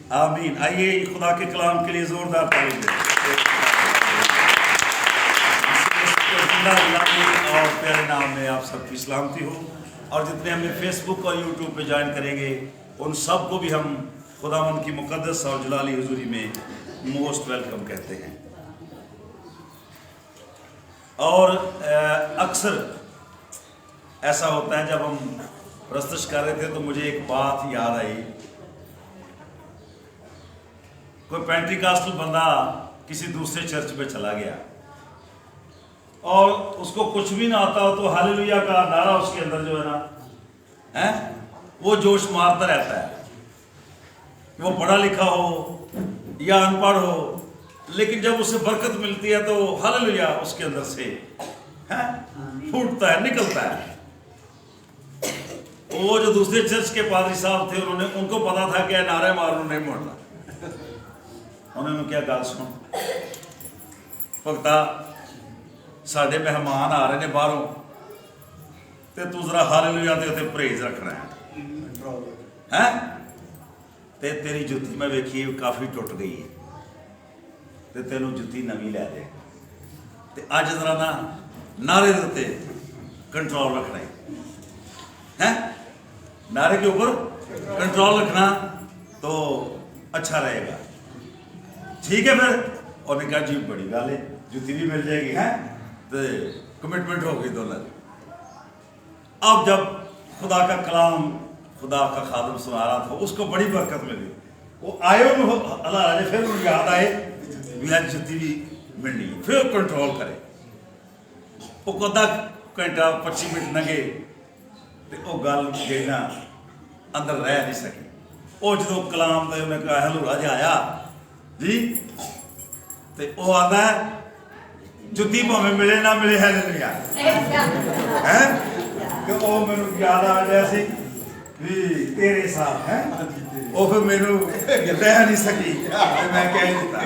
आमीन। आइए खुदा के कलाम के लिए जोरदार तारीफ दें। और प्यारे नाम में आप सबकी सलामती हो। और जितने हमें फेसबुक और यूट्यूब पे ज्वाइन करेंगे उन सब को भी हम खुदावंद की मुकद्दस और जलाली हुजूरी में मोस्ट वेलकम कहते हैं। और अक्सर ऐसा होता है, जब हम प्रस्तुत कर रहे थे तो मुझे एक बात याद आई। कोई पेंटिकास्टल बंदा किसी दूसरे चर्च में चला गया और उसको कुछ भी ना आता हो तो हालेलुया का नारा उसके अंदर जो है वो जोश मारता रहता है। वो पढ़ा लिखा हो या अनपढ़ हो, लेकिन जब उसे बरकत मिलती है तो हालेलुया उसके अंदर से फूटता है, निकलता है। वो जो दूसरे चर्च के पादरी साहब थे, उनको पता था कि नारे मारने नहीं मोड़ना। उन्होंने क्या गल सुन भगता, साढ़े मेहमान आ रहे ने बाहरों, ते तू जरा हालेलुया दे उत्ते परहेज रखना है। ते तेरी जुत्ती मैं वेखी काफ़ी टुट गई है, ते तेनों जुत्ती नवी लै दे। ते अज जरा ना नारे दे उत्ते कंट्रोल रखना है, नारे के ऊपर कंट्रोल रखना तो अच्छा रहेगा। ठीक है, फिर उन्होंने कहा जी बड़ी गल है, जुत्ती भी मिल जाएगी है, तो कमिटमेंट हो गई दोनों। अब जब खुदा का कलाम खुदा का खादम सुना रहा था, उसको बड़ी बरकत मिली। वो आए अल्लाह, फिर उनको याद आए भी आज जुत्ती भी मिलनी है, फिर कंट्रोल करे। वो अद्धा घंटा 25 मिनट लगे तो वो गल जी ना अंदर रह नहीं सकी। वो जो कलाम का उन्हें कहा हलूरा जो आया जी, तो वो आता है जुत्ती भावें मिले ना मिले है तो वो मैनू याद आ गया सी भी तेरे साथ है। वो फिर मैनू रह नहीं सकी, मैं कह दिता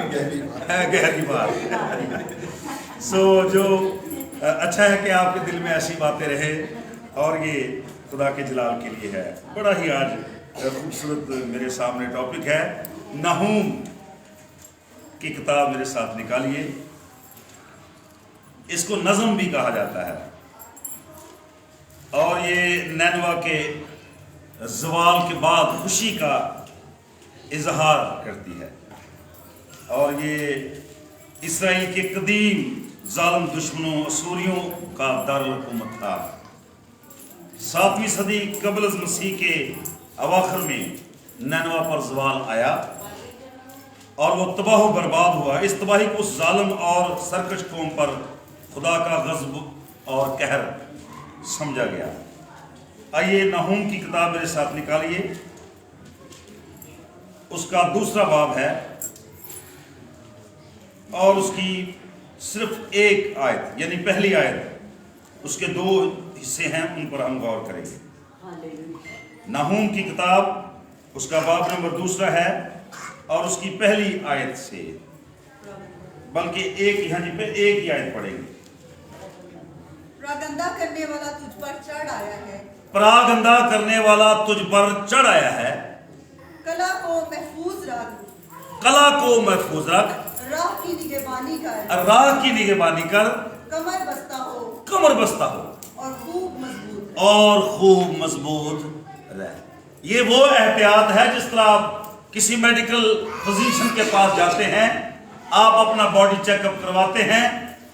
गहरी बात। सो जो अच्छा है कि आपके दिल में ऐसी बातें रहे, और ये खुदा के जलाल के लिए है। बड़ा ही आज खूबसूरत मेरे सामने टॉपिक है। नहूम की किताब मेरे साथ निकालिए। इसको नज़म भी कहा जाता है, और ये नैनवा के ज़वाल के बाद खुशी का इजहार करती है। और ये इसराइल के कदीम जालिम दुश्मनों असूरियों का दारुल हुकूमत था। 7वीं सदी कबल मसीह के अवाखिर में नैनवा पर ज़वाल आया और वो तबाह बर्बाद हुआ। इस तबाही को उस जालिम और सरकश कौम पर खुदा का गज़ब और कहर समझा गया। आइए नहूम की किताब मेरे साथ निकालिए। उसका दूसरा बाब है और उसकी सिर्फ एक आयत, यानी पहली आयत, उसके 2 हिस्से हैं, उन पर हम गौर करेंगे। नहूम की किताब उसका बाब नंबर 2 है और उसकी पहली आयत से, बल्कि एक ही आयत पढ़ेंगे। प्रागंदा करने वाला तुझ पर चढ़ आया है, प्रागंदा करने वाला तुझ पर चढ़ आया है। कला को महफूज रख, कला को महफूज रख, राह की निगहबानी कर, राह की निगहबानी कर, कमर बस्ता हो, कमर बस्ता हो, और खूब मजबूत, और खूब मजबूत रह। ये वो एहतियात है जिस तरह आप किसी मेडिकल फिजिशियन के पास जाते हैं, आप अपना बॉडी चेकअप करवाते हैं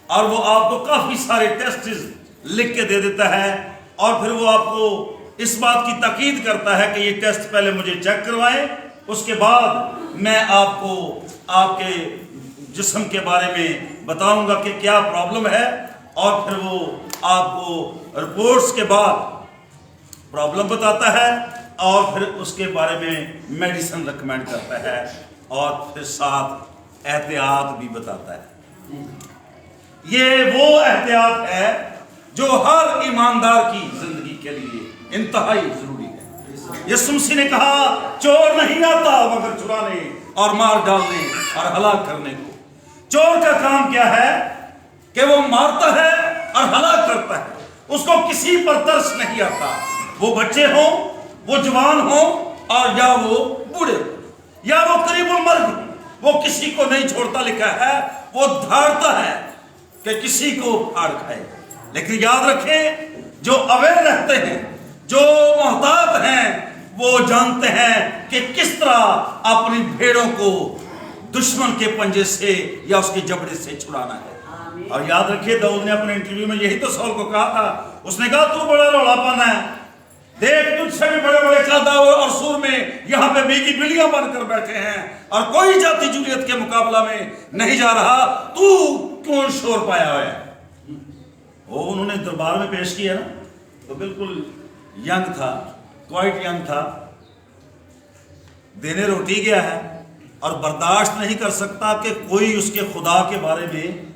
और वो आपको काफ़ी सारे टेस्ट लिख के दे देता है, और फिर वो आपको इस बात की ताकीद करता है कि ये टेस्ट पहले मुझे चेक करवाएं, उसके बाद मैं आपको आपके जिस्म के बारे में बताऊंगा कि क्या प्रॉब्लम है, और फिर वो आपको रिपोर्ट्स के बाद प्रॉब्लम बताता है और फिर उसके बारे में मेडिसिन रिकमेंड करता है, और फिर साथ एहतियात भी बताता है। ये वो एहतियात है जो हर ईमानदार की जिंदगी के लिए इंतहाई जरूरी है। यीशु मसीह ने कहा, चोर नहीं आता मगर चुराने और मार डालने और हलाक करने को। चोर का काम क्या है कि वो मारता है और हलाक करता है, उसको किसी पर तरस नहीं आता, वो बच्चे हों, वो जवान हों और या वो बूढ़े। या वो करीबुल मर्ग, वो किसी को नहीं छोड़ता, लिखा है वो धारता है कि किसी को फाड़ खाए। लेकिन याद रखें, जो अवेयर रहते हैं, जो मोहतात हैं, वो जानते हैं कि किस तरह अपनी भेड़ों को दुश्मन के पंजे से या उसके जबड़े से छुड़ाना है। और याद रखिए, दाऊद ने अपने इंटरव्यू में यही तो सौल को कहा था। उसने कहा तू बड़ा रौलापन है, देख तुझसे भी बड़े बड़े कदावर और सूर में यहाँ पे बीगी बिल्लियां बनकर बैठे हैं और कोई जाति जूलियत के मुकाबला में नहीं जा रहा, तू क्यों शोर पाया हुआ है। वो उन्होंने दरबार में पेश किया ना, तो बिल्कुल यंग था, क्वाइट यंग था, देने रोटी गया है और बर्दाश्त नहीं कर सकता कि कोई उसके खुदा के बारे में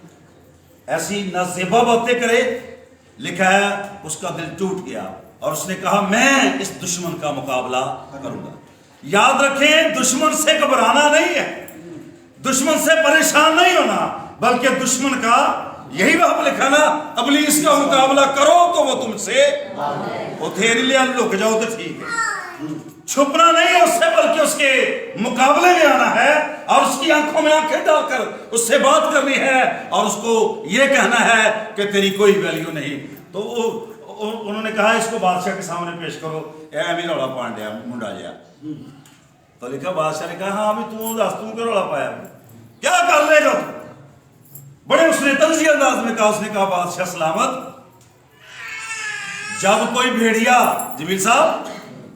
ऐसी नाज़ेबा बातें करे। लिखा है उसका दिल टूट गया और उसने कहा मैं इस दुश्मन का मुकाबला करूंगा। याद रखें, दुश्मन से घबराना नहीं है, दुश्मन से परेशान नहीं होना, बल्कि दुश्मन का यही वहां लिखा ना, इब्लीस का मुकाबला करो तो वो तुमसे उथेरी लिया, लुक जाओ तो ठीक है। छुपना नहीं है उससे, बल्कि उसके मुकाबले में आना है और उसकी आंखों में आंखें डालकर उससे बात करनी है और उसको ये कहना है कि तेरी कोई वैल्यू नहीं। तो उन्होंने कहा इसको बादशाह के सामने पेश करो, एमी रौला पांड्या मुंडा लिया। तो लिखा, बादशाह ने कहा हाँ अभी तू दस, तू क्यों रौला पाया, क्या कर लेगा तू। बड़े उसने तंजी अंदाज में कहा, उसने कहा बादशाह सलामत, जब कोई भेड़िया, जमील साहब,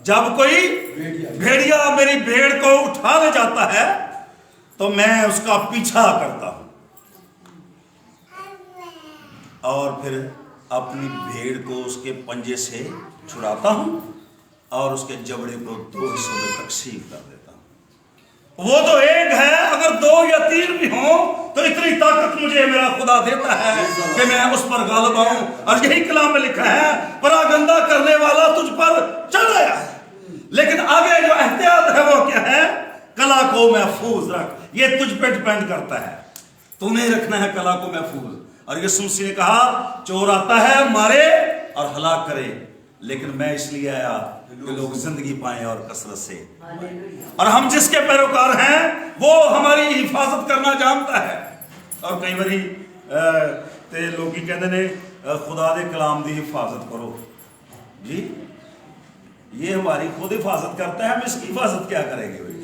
जब कोई भेड़िया मेरी भेड़ को उठा ले जाता है तो मैं उसका पीछा करता हूं और फिर अपनी भेड़ को उसके पंजे से छुड़ाता हूं और उसके जबड़े को 2 हिस्सों में तकसीम कर देता हूं। वो तो एक है, अगर 2 या 3 भी हो तो इतनी ताकत मुझे मेरा खुदा देता है कि मैं उस पर गालिब आऊं। और यही कलाम में लिखा है, परागंदा करने वाला तुझ पर चढ़ आया है, लेकिन आगे जो एहतियात है वो क्या है, कला को महफूज रख। ये तुझ पे डिपेंड करता है, तुम्हें रखना है कला को महफूज। और यीशु मसीह ने कहा, चोर आता है मारे और हलाक करे, लेकिन मैं इसलिए आया कि लोग जिंदगी पाएं और कसरत से। और हम जिसके पैरोकार हैं वो हमारी हिफाजत करना जानता है। और कई बारी ते लोग कहते ने खुदा दे कलाम दी हिफाजत करो जी, ये हमारी खुद हिफाजत करता है, हम इसकी हिफाजत क्या करेंगे भाई।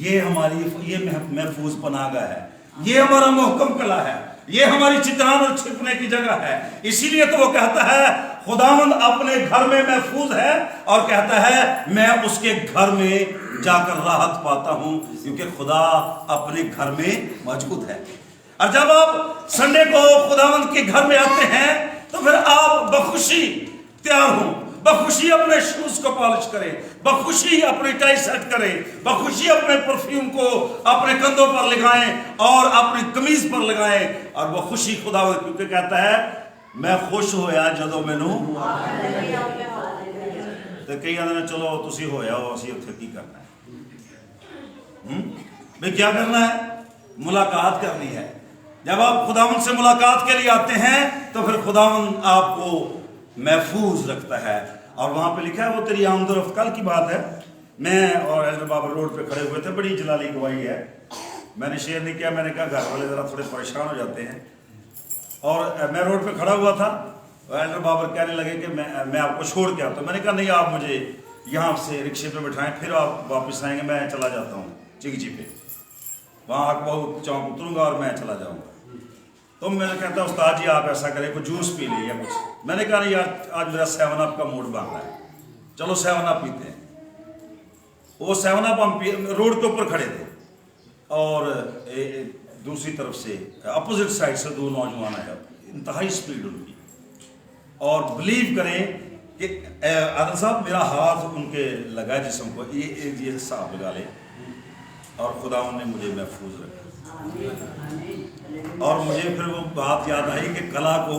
ये हमारी ये महफूज पनागा है, ये हमारा मोहकम कला है, ये हमारी चित्रान और छिपने की जगह है। इसीलिए तो वो कहता है खुदावंद अपने घर में महफूज है और कहता है मैं उसके घर में जाकर राहत पाता हूं, क्योंकि खुदा अपने घर में मौजूद है। और जब आप संडे को खुदावंद के घर में आते हैं तो फिर आप बखुशी तैयार हो, बखुशी अपने शूज को पॉलिश करें, बखुशी अपनी टाई सेट करें, बखुशी अपने परफ्यूम को अपने कंधों पर लगाएं और अपनी कमीज पर लगाएं। और वो खुशी खुदा, क्योंकि कहता है मैं खुश होया जदों मैनू तो कई आदमी चलो तुसी होया हो, असी उत्थे की करना है भाई, क्या करना है, मुलाकात करनी है। जब आप खुदावंद से मुलाकात के लिए आते हैं तो फिर खुदावंद आपको महफूज रखता है। और वहां पे लिखा है वो तेरी आमदोरफ्त। कल की बात है, मैं और एल्डर बाबा रोड पे खड़े हुए थे, बड़ी जलाली गवाही है, मैंने शेयर नहीं किया, मैंने कहा घर वाले जरा थोड़े परेशान हो जाते हैं। और मैं रोड पे खड़ा हुआ था, एल्डर बाबर कहने लगे कि मैं आपको छोड़ के आता हूँ। मैंने कहा नहीं, आप मुझे यहाँ से रिक्शे पे बिठाएं, फिर आप वापस आएंगे, मैं चला जाता हूँ चिगजी पे, वहाँ अकबहू चौक उतरूंगा और मैं चला जाऊँगा। तो मैंने कहता उस्ताद जी आप ऐसा करें कुछ जूस पी लीजिए कुछ। मैंने कहा नहीं यार आज मेरा 7 अप का मूड बन रहा है, चलो 7 अप पीते हैं। वो 7 अप हम रोड के ऊपर खड़े थे और दूसरी तरफ से अपोजिट साइड से 2 नौजवान आए, इंतहाई स्पीड उनकी। और बिलीव करें कि आदम साहब मेरा हाथ उनके लगा जिस्म को, ये हिसाब लगा ले, और खुदा ने मुझे महफूज रखा। और मुझे फिर वो बात याद आई कि कला को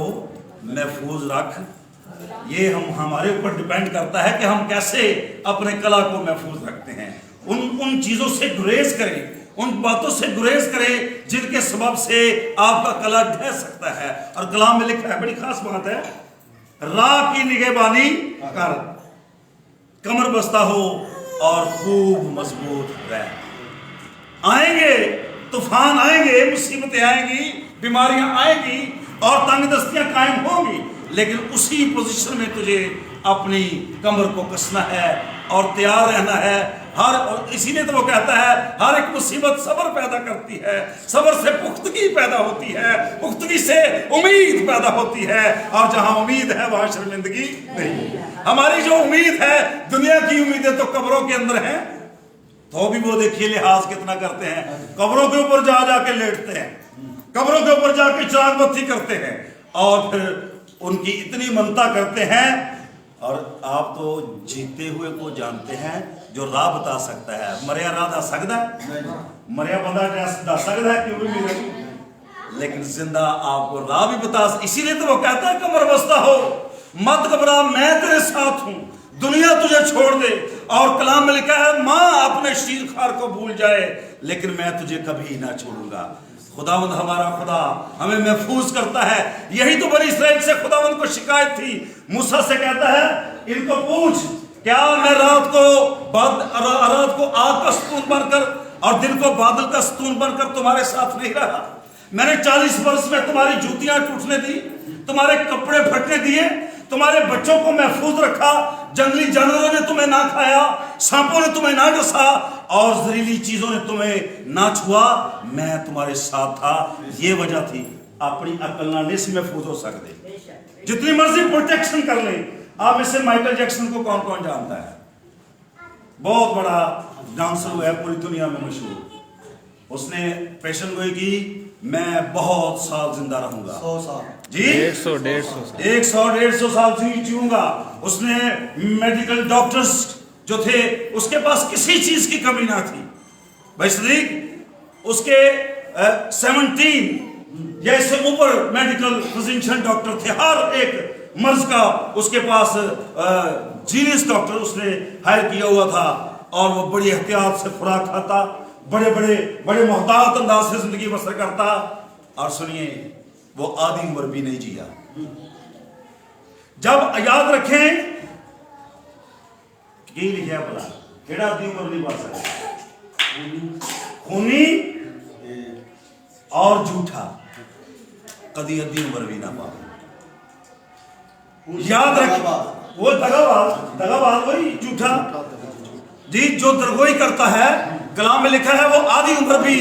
महफूज रख, ये हमारे ऊपर डिपेंड करता है कि हम कैसे अपने कला को महफूज रखते हैं। उन चीज़ों से गुरेज करें, उन बातों से गुरेज करें जिनके सबब से आपका कला ढह सकता है। और कलाम में लिखा है, बड़ी खास बात है, राह की निगहबानी कर, कमर बस्ता हो और खूब मजबूत रह। آئیں گے، طوفان آئیں گے، مصیبتیں آئیں گی، بیماریاں آئیں گی اور تنگ دستیاں قائم ہوں گی، لیکن اسی پوزیشن میں تجھے اپنی کمر کو کسنا ہے اور تیار رہنا ہے۔ اور اسی لیے تو وہ کہتا ہے ہر ایک مصیبت صبر پیدا کرتی ہے، صبر سے پختگی پیدا ہوتی ہے، پختگی سے امید پیدا ہوتی ہے، اور جہاں امید ہے وہاں شرمندگی نہیں۔ ہماری جو امید ہے، دنیا کی امیدیں تو قبروں کے اندر ہیں، تو بھی وہ دیکھیے لحاظ کتنا کرتے ہیں، قبروں کے اوپر جا جا کے لیٹتے ہیں، قبروں کے اوپر جا کے چراغ بتی کرتے ہیں، اور پھر ان کی اتنی منتا کرتے ہیں۔ اور آپ تو جیتے ہوئے کو جانتے ہیں جو راہ بتا سکتا ہے، مریا راہ دا سکتا ہے، مریا بندہ دا سکتا ہے، کیوں بھی نہیں، لیکن زندہ آپ کو راہ بھی بتا سکتا۔ اسی لیے تو وہ کہتا ہے کمر بستہ ہو، مت گھبرا، میں تیرے ساتھ ہوں، دنیا تجھے چھوڑ دے، اور کلام میں لکھا ہے ماں اپنے شیر خار کو بھول جائے لیکن میں تجھے کبھی نہ چھوڑوں گا۔ خداوند ہمارا خدا ہمیں محفوظ کرتا ہے۔ یہی تو بنی اسرائیل سے خداوند کو شکایت تھی، موسیٰ سے کہتا ہے ان کو پوچھ، کیا میں رات کو آگ کا ستون بن کر اور دن کو بادل کا ستون بن کر تمہارے ساتھ نہیں رہا؟ میں نے 40 برس میں تمہاری جوتیاں ٹوٹنے دی، تمہارے کپڑے پھٹنے دیے، تمہارے بچوں کو محفوظ رکھا، جنگلی جانوروں نے تمہیں نہ کھایا، سانپوں نے تمہیں نہ ڈسا، اور زہریلی چیزوں نے تمہیں نہ چھوا، میں تمہارے ساتھ تھا۔ یہ وجہ تھی، اپنی عقل نہ نہیں سے محفوظ ہو سکتے، جتنی مرضی پروٹیکشن کر لیں۔ آپ میں سے مائیکل جیکسن کو کون کون جانتا ہے؟ بہت بڑا ڈانسر ہوا ہے، پوری دنیا میں مشہور۔ اس نے پیشن گوئی کی میں بہت سال زندہ رہوں گا، 100 سال جی 100-150 سال جیوں گا۔ اس نے میڈیکل ڈاکٹرز جو تھے اس کے پاس کسی چیز کی کمی نہ تھی۔ بھائی صدیق اس کے 17 یا اس سے اوپر میڈیکل فزیشین ڈاکٹر تھے، ہر ایک مرض کا اس کے پاس جینیس ڈاکٹر اس نے ہائر کیا ہوا تھا، اور وہ بڑی احتیاط سے خوراک کھاتا، بڑے محتاط انداز سے زندگی بسر کرتا، اور سنیے وہ آدھی عمر بھی نہیں جیا۔ جب یاد رکھیں کی لکھا ہے بلا کیڑا آدھی عمر نہیں بڑھ سکتا، خونی اور جھوٹا کدی آدھی عمر بھی نہ پا۔ یاد رکھ وہ دغا باز وہی جھوٹا، جی جو درگوئی کرتا ہے، کلام میں لکھا ہے وہ آدھی عمر بھی۔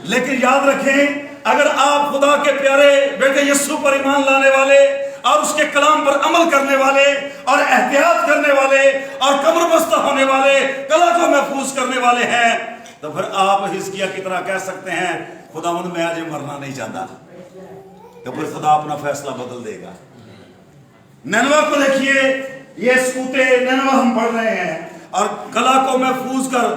لیکن یاد رکھیں اگر آپ خدا کے پیارے بیٹے یسوع پر ایمان لانے والے اور اس کے کلام پر عمل کرنے والے اور احتیاط کرنے والے اور کمر بستہ ہونے والے، کلا کو محفوظ کرنے والے ہیں، تو پھر آپ حزقیہ کی طرح کہہ سکتے ہیں خداوند میں آج مرنا نہیں چاہتا، تو پھر خدا اپنا فیصلہ بدل دے گا۔ نینوا کو دیکھیے، یہ سکوتے نینوا ہم پڑھ رہے ہیں، اور کلا کو محفوظ کر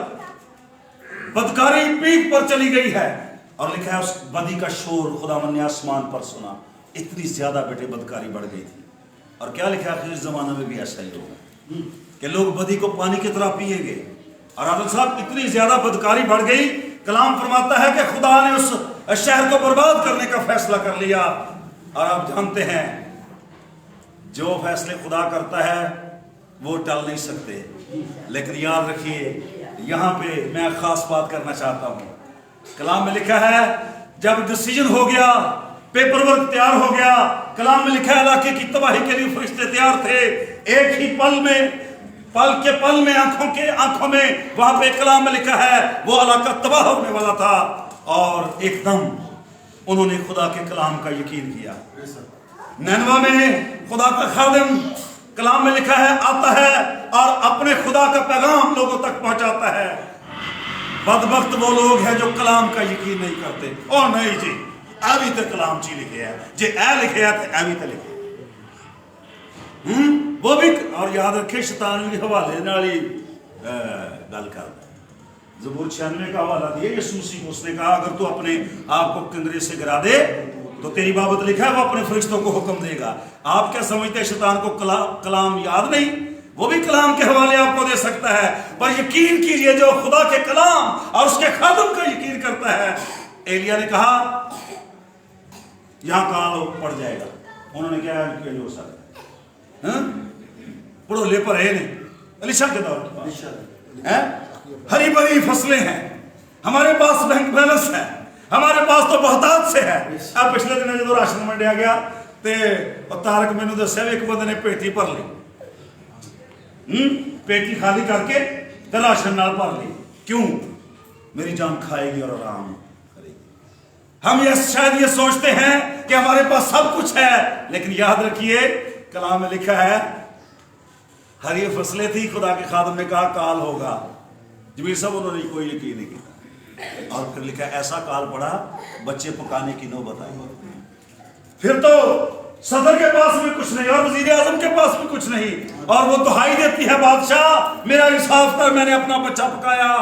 بدکاری پیٹ پر چلی گئی ہے، اور لکھا ہے اس بدی کا شور خداوند نے آسمان پر سنا۔ اتنی زیادہ بیٹے بدکاری بڑھ گئی تھی، اور کیا لکھا ہے آخری زمانہ میں بھی ایسا ہی ہوگا کہ لوگ بدی کو پانی کی طرح پیئیں گے۔ اور عادل صاحب اتنی زیادہ بدکاری بڑھ گئی، کلام فرماتا ہے کہ خدا نے اس شہر کو برباد کرنے کا فیصلہ کر لیا۔ اور آپ جانتے ہیں جو فیصلے خدا کرتا ہے وہ ٹل نہیں سکتے، لیکن یاد رکھیے یہاں پہ میں خاص بات کرنا چاہتا ہوں۔ کلام میں لکھا ہے جب ڈیسیجن ہو گیا، پیپر ورک تیار ہو گیا، کلام میں لکھا ہے علاقے کی تباہی کے لیے فرشتے تیار تھے، ایک ہی پل میں آنکھوں میں وہاں پہ کلام میں لکھا ہے وہ علاقہ تباہ ہونے والا تھا، اور ایک دم انہوں نے خدا کے کلام کا یقین کیا۔ نینوا میں خدا کا خادم کلام میں لکھا ہے آتا ہے اور اپنے خدا کا پیغام لوگوں تک پہنچاتا ہے۔ بدبخت وہ لوگ ہیں جو کلام کا یقین نہیں کرتے۔ او نہیں جی ایوی تے کلام چی لکھے ہے، جی اے لکھے ہے تے ایوی تے لکھے وہ بھی۔ اور یاد رکھے شیطان بھی حوالے نالی گل کرتا ہے۔ زبور 96 کا حوالہ دیا یسوع مسیح کو، اس نے کہا اگر تو اپنے آپ کو کنگرے سے گرا دے تو تیری بابت لکھا ہے وہ اپنے فرشتوں کو حکم دے گا۔ آپ کیا سمجھتے ہیں شیطان کو کلام یاد نہیں؟ وہ بھی کلام کے حوالے آپ کو دے سکتا ہے، پر یقین کیجئے جو خدا کے کلام اور اس کے خادم کا یقین کرتا ہے۔ ایلیا نے کہا یہاں کہاں پڑ جائے گا، انہوں نے کہا کہ جو سکتا ہے پڑھو لے پر ہے نہیں، الیشا کے دور ہری بھری فصلیں ہیں، ہمارے پاس بینک بیلنس ہے, ہمارے پاس تو بہتات سے ہے. اب پچھلے دن جدو راشن ونڈیا گیا تے تارک مینوں دسیا ایک بندے نے پیٹی بھر لی, پیٹی خالی کر کے تے راشن نال بھر لی. کیوں؟ میری جان کھائے گی اور آرام کرے گی. ہم یہ شاید یہ سوچتے ہیں کہ ہمارے پاس سب کچھ ہے, لیکن یاد رکھیے کلام میں لکھا ہے ہر یہ فصلیں تھی, خدا کے خادم نے کہا کال ہوگا. جبیر صاحب انہوں نے کوئی یقین نہیں کیا, اور پھر لکھا ایسا کال پڑا بچے پکانے کی نوبت آئی. پھر تو صدر کے پاس بھی کچھ نہیں اور وزیر اعظم کے پاس بھی کچھ نہیں, اور وہ دہائی دیتی ہے بادشاہ میرا انصاف کر, میں نے اپنا بچہ پکایا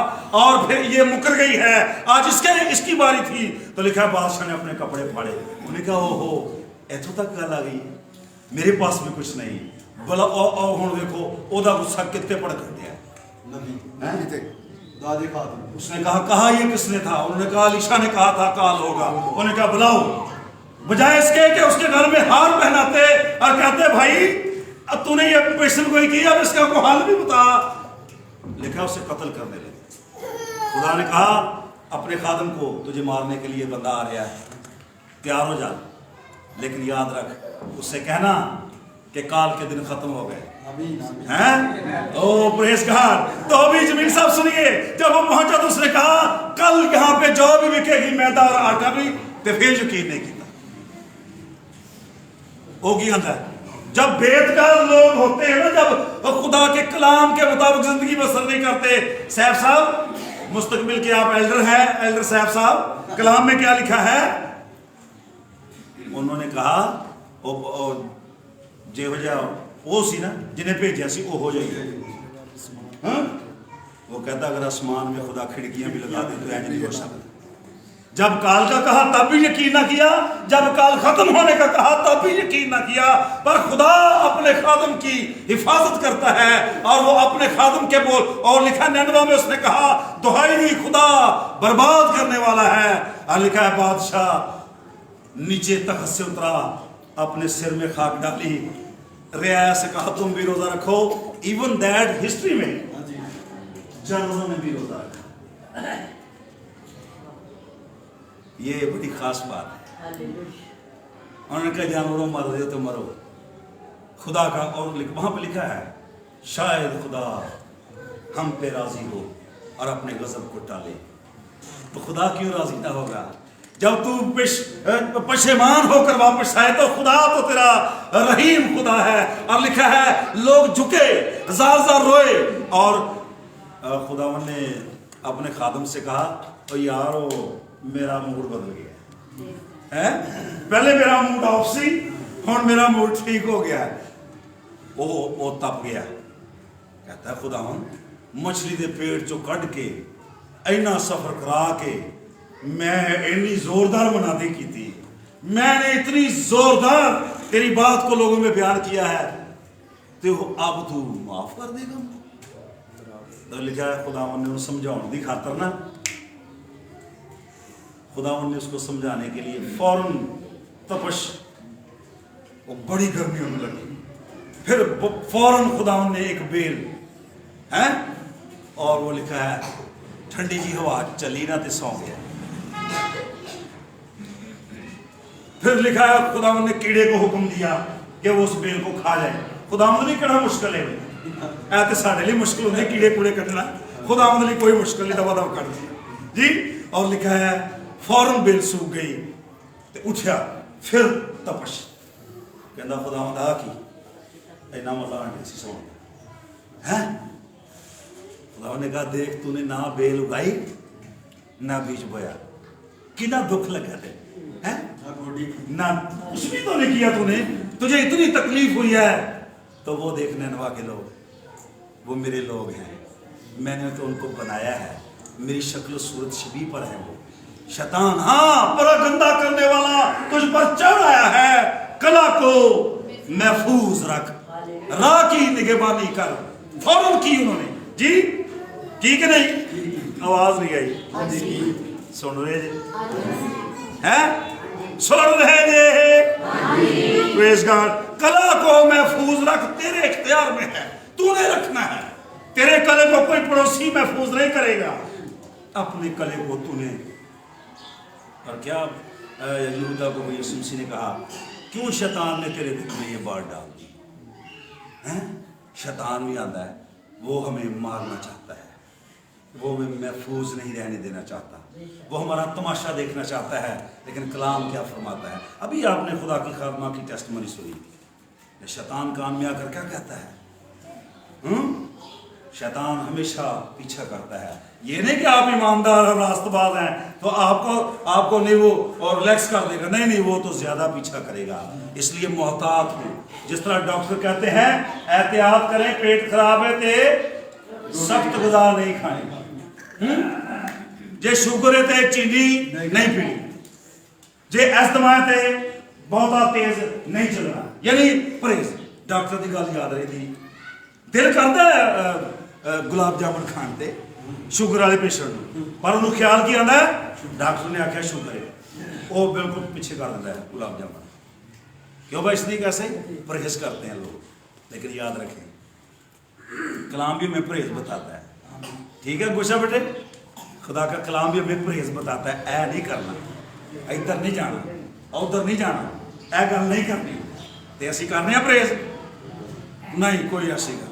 اور پھر یہ مکر گئی ہے, آج اس کی باری تھی. تو لکھا ہے بادشاہ نے اپنے کپڑے پھاڑے, انہوں نے کہا او ہو ایتھوں تک گل آ گئی, میرے پاس بھی کچھ نہیں. بلا ہوں دیکھو او دا غصہ کتنے پڑ کر دیا. اس نے کہا یہ کس نے تھا؟ انہوں نے کہا علیشا نے کہا تھا کال ہوگا. انہوں نے کہا بلاؤ, بجائے اس کے کہ اس کے گھر میں ہار پہناتے اور کہتے بھائی اب تو نے یہ پیشن کوئی کیا, اب اس کا کو حال بھی بتا. لکھا اسے قتل کرنے لگے. خدا نے کہا اپنے خادم کو تجھے مارنے کے لیے بندہ آ رہا ہے, تیار ہو جا, لیکن یاد رکھ اس سے کہنا کہ کال کے دن ختم ہو گئے. او پریز گاڈ. تو ابھی جمیل صاحب سنیے, جب وہ پہنچا تو اس نے کہا کل یہاں پہ جو بھی بکے گی میدا اور آٹا بھی, تو پھر یقین نہیں کیتا ہوگی اندر. جب بیدکار لوگ ہوتے ہیں نا, جب خدا کے کلام کے مطابق زندگی بسر نہیں کرتے. صاحب صاحب مستقبل کے آپ ایلڈر ہیں, ایلڈر صاحب صاحب کلام میں کیا لکھا ہے؟ انہوں نے کہا جے ہو جا وہ سی نا جنہیں بھیجا سی وہ ہو جائے. وہ کہتا اگر آسمان میں خدا کھڑکیاں بھی لگا دے تو ایج نہیں ہو سکتا. جب کال کا کہا تب بھی یقین نہ کیا, جب کال ختم ہونے کا کہا تب بھی یقین نہ کیا. پر خدا اپنے خادم کی حفاظت کرتا ہے اور وہ اپنے خادم کے بول. اور لکھا نینوا میں اس نے کہا دہائی دی خدا برباد کرنے والا ہے. اور لکھا ہے بادشاہ نیچے تخت سے اترا, اپنے سر میں خاک ڈالی, رعایا سے کہا تم بھی روزہ رکھو. ایون دیٹ ہسٹری میں جانوروں نے بھی روزہ رکھا. یہ بڑی خاص بات ہے. انہوں نے کہا جانوروں مر رہے تو مرو, خدا کا. اور وہاں پہ لکھا ہے شاید خدا ہم پہ راضی ہو اور اپنے غضب کو ٹالے. تو خدا کیوں راضی نہ ہوگا؟ جب تو پشیمان ہو کر واپس آئے تو خدا تو تیرا رحیم خدا ہے. اور لکھا ہے لوگ جھکے زار زار روئے, اور خداوند نے اپنے خادم سے کہا او یارو میرا موڈ بدل گیا ہے, پہلے میرا موڈ آف سی, ہن میرا موڈ ٹھیک ہو گیا ہے. وہ تپ گیا. کہتا ہے خداوند مچھلی دے پیٹ چو کڈ کے اینا سفر کرا کے میں اتنی زوردار منادی کی تھی, میں نے اتنی زوردار تیری بات کو لوگوں میں بیان کیا ہے, تو اب تو معاف کر دے گا؟ تو لکھا ہے خداوند نے سمجھاؤں دی خاطر نا, خداوند نے اس کو سمجھانے کے لیے فوراً تپش, وہ بڑی گرمی ہونے لگی. پھر فوراً خداوند نے ایک بیل ہے, اور وہ لکھا ہے ٹھنڈی جی ہوا چلی نہ تے سو گیا. پھر لکھا ہے خداوند نے کیڑے کو حکم دیا کہ وہ اس بیل کو کھا جائے. خداوند نہیں کہنا مشکل ہے, ایسے سارے لیے مشکل ہوتے کیڑے کوڑے کٹنا, خداوند نے کوئی مشکل نہیں, دبا دبا کر دیا جی. اور لکھا ہے فوراً بیل سوکھ گئی تو اٹھیا. پھر تپش کہندا خداوند آ کی اینا مزہ آنے سی سو ہے. خداوند نے کہا دیکھ تو نے نہ بیل اگائی نہ بیج بویا, کتنا دکھ لگا دے نہ کچھ بھی تو نہیں کیا تو نے, تجھے اتنی تکلیف ہوئی ہے. تو وہ دیکھ نینوا کے لوگ وہ میرے لوگ ہیں, میں نے تو ان کو بنایا ہے, میری شکل و صورت شبیہ پر ہے. وہ شیطان ہاں بڑا گندا کرنے والا تجھ پر چڑھ آیا ہے. کلا کو محفوظ رکھ, راہ کی نگہبانی کر. فوراً کی انہوں نے جی کی کہ نہیں؟ آواز نہیں آئی. سن رہے جی ہیں, سن رہے جی. پریز گاڈ. کلا کو محفوظ رکھ, تیرے اختیار میں ہے, تو نے رکھنا ہے. تیرے کلے کو کوئی پڑوسی محفوظ نہیں کرے گا. अपने कले को तूने, और क्या यहूदा को यीशु मसीह ने कहा, क्यों शैतान ने तेरे दिल में ये बात डाल दी हैं? शैतान भी आता है, वो हमें मारना चाहता है, वो हमें महफूज नहीं रहने देना चाहता, वो हमारा तमाशा देखना चाहता है। लेकिन कलाम क्या फरमाता है? अभी आपने खुदा की खादमा की टेस्टमनी सुनी, शैतान कान में आकर क्या कहता है? शैतान हमेशा पीछा करता है। ये नहीं कि आप ईमानदार और रास्तबाज हैं तो आपको नहीं वो और रिलैक्स कर देगा, नहीं नहीं, वो तो ज्यादा पीछा करेगा। इसलिए मोहतात हो, जिस तरह डॉक्टर कहते हैं एहतियात करें, पेट खराब है ते सख्त गजा नहीं खाने, जे शुगर है ते चीनी नहीं पीनी, जे अस्थमा है ते बहुत तेज नहीं चलना, यानी परहेज। डॉक्टर की गल याद रही थी, दिल करता है गुलाब जामुन खाण ते शुगर वाले पेशेंट, पर उन्होंने ख्याल की आंदा है डॉक्टर ने आख्या शुगर है, वो बिल्कुल पीछे कर देता है गुलाब जामुन। क्यों भाई? इसलिए कैसे परहेज करते हैं लोग। लेकिन याद रखें कलाम भी हमें परहेज बताता है। ठीक है गुस्सा बेटे, खुदा का कलाम भी हमें परहेज बताता है। ऐ नहीं करना, इधर नहीं जाना, उधर नहीं जाना, ऐ गल नहीं करनी, तो असी करने परहेज नहीं, कोई ऐसी गल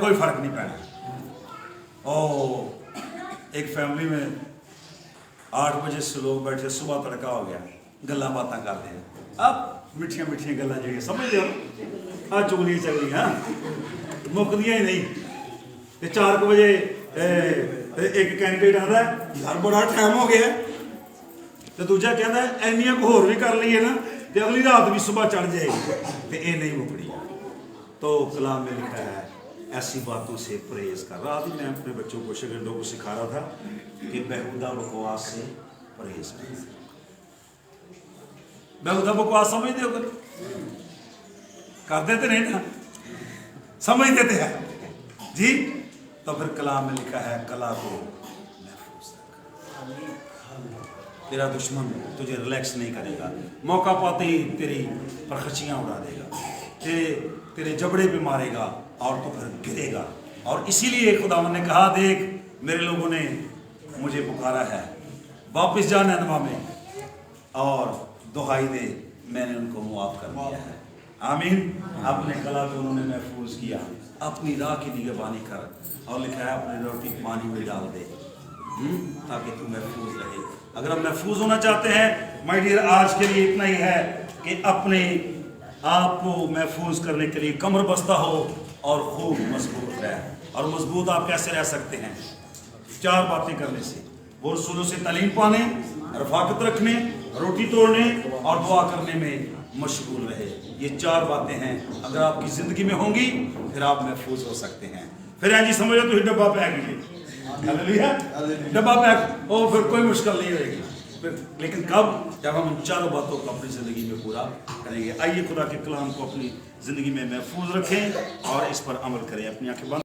कोई फर्क नहीं पैना। एक फैमिली में 8 बजे से लोग बैठे, सुबह तड़का हो गया, गल्ला बातें करते हैं। अब मिठिया मिठिया गल्ला जो समझते हो, चुगलियां चगलियां मुकदियां ही नहीं। तो 4 बजे एक कैंडिडेट आता है, यार बड़ा टाइम हो गया, तो दूजा कहता है एनिया को होर भी कर लीए ना, तो अगली रात भी सुबह चढ़ जाएगी, तो ये नहीं मुकड़ी। तो कलाम में लिखा है ऐसी बातों से परहेज कर। रात ही मैं अपने बच्चों को, शागिर्दों को सिखा रहा था कि बेहुदा बकवास से परहेज करें। बेहुदा बकवास समझ दे कर देते नहीं ना, समझ देते हैं जी। तो फिर कलाम में लिखा है कला को महफूज रख, तेरा दुश्मन तुझे रिलैक्स नहीं करेगा, मौका पाते ही तेरी परखचियाँ उड़ा देगा, तेरे जबड़े पे मारेगा और तो फिर गिरेगा। और इसीलिए खुदावन ने कहा, देख मेरे लोगों ने मुझे पुकारा है, वापस जा नैनवा में और दुहाई दे, मैंने उनको मुआफ कर दिया है। आमीन। अपने कला को उन्होंने महफूज किया, अपनी राह की निगरानी कर, और लिखा है अपनी रोटी पानी में डाल दे ताकि तू महफूज रहे। अगर हम महफूज होना चाहते हैं माय डियर, आज के लिए इतना ही है कि अपने आपको महफूज करने के लिए कमर बस्ता हो और खूब मजबूत रहे। और मजबूत आप कैसे रह सकते हैं? 4 बातें करने से, वो रसूलों से तालीम पाने, रफाकत रखने, रोटी तोड़ने और दुआ करने में मशगूल रहे। ये 4 बातें हैं, अगर आपकी ज़िंदगी में होंगी फिर आप महफूज हो सकते हैं। फिर जी समझो तो डब्बा पैक है, हालेलुया, डब्बा पैक, और फिर कोई मुश्किल नहीं होगी। लेकिन कब? जब हम उन 4 बातों को अपनी ज़िंदगी में पूरा करेंगे। आइए खुदा के कलाम को अपनी ज़िंदगी में महफूज रखें और इस पर अमल करें। अपनी आंखें बंद